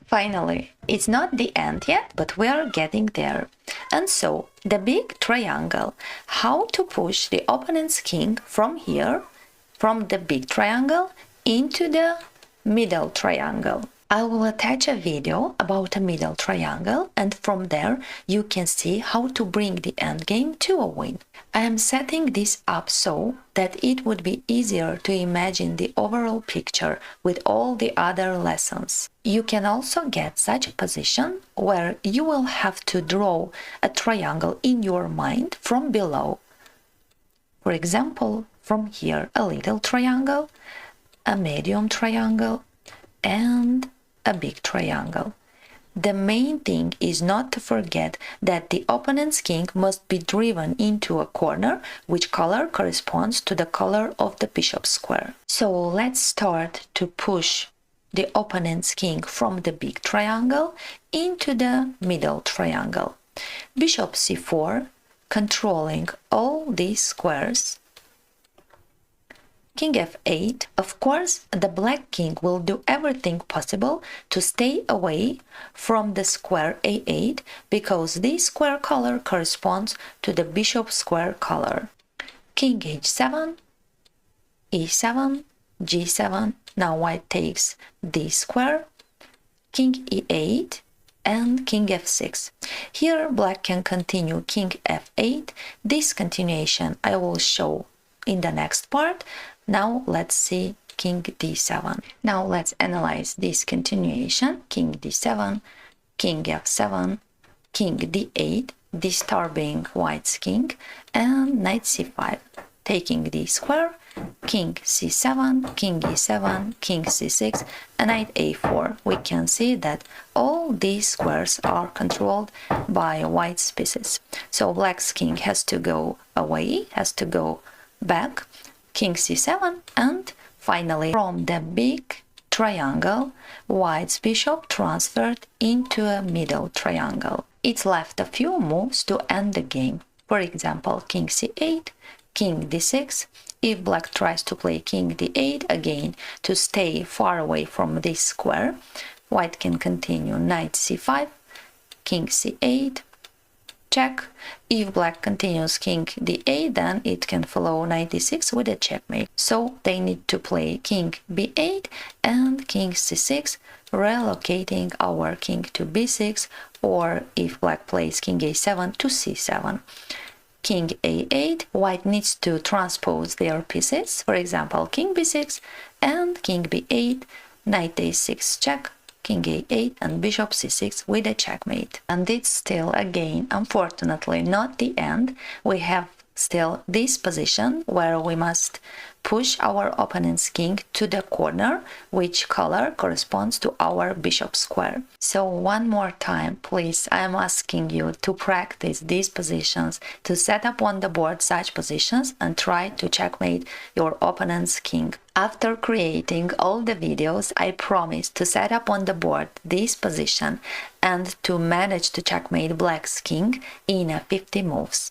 Finally, it's not the end yet, but we are getting there. And so, the big triangle. How to push the opponent's king from here, from the big triangle, into the middle triangle. I will attach a video about a middle triangle, and from there you can see how to bring the endgame to a win. I am setting this up so that it would be easier to imagine the overall picture with all the other lessons. You can also get such a position where you will have to draw a triangle in your mind from below. For example, from here a little triangle, a medium triangle, and a big triangle. The main thing is not to forget that the opponent's king must be driven into a corner, which color corresponds to the color of the bishop square. So let's start to push the opponent's king from the big triangle into the middle triangle. Bishop c4, controlling all these squares. King f8. Of course, the black king will do everything possible to stay away from the square a8 because this square color corresponds to the bishop square color. King h7, e7, g7. Now white takes this square. King e8 and king f6. Here black can continue king f8. This continuation I will show in the next part. Now let's see king d7. Now let's analyze this continuation. King d7, king f7, king d8, disturbing white's king, and knight c5, taking the square, king c7, king e7, king c6, and knight a4. We can see that all these squares are controlled by white's pieces. So black's king has to go away, has to go back, king c7, and finally from the big triangle white's bishop transferred into a middle triangle. It's left a few moves to end the game. For example, king c8, king d6. If black tries to play king d8 again to stay far away from this square, white can continue knight c5, king c8, check. If black continues king d8, then it can follow knight d6 with a checkmate. So they need to play king b8 and king c6, relocating our king to b6, or if black plays king a7 to c7. King a8, white needs to transpose their pieces, for example king b6 and king b8, knight a6 check, king a8 and bishop c6 with a checkmate. And it's still, again, unfortunately not the end. We have still this position where we must push our opponent's king to the corner, which color corresponds to our bishop square. So one more time, please, I am asking you to practice these positions, to set up on the board such positions and try to checkmate your opponent's king. After creating all the videos, I promise to set up on the board this position and to manage to checkmate black's king in 50 moves.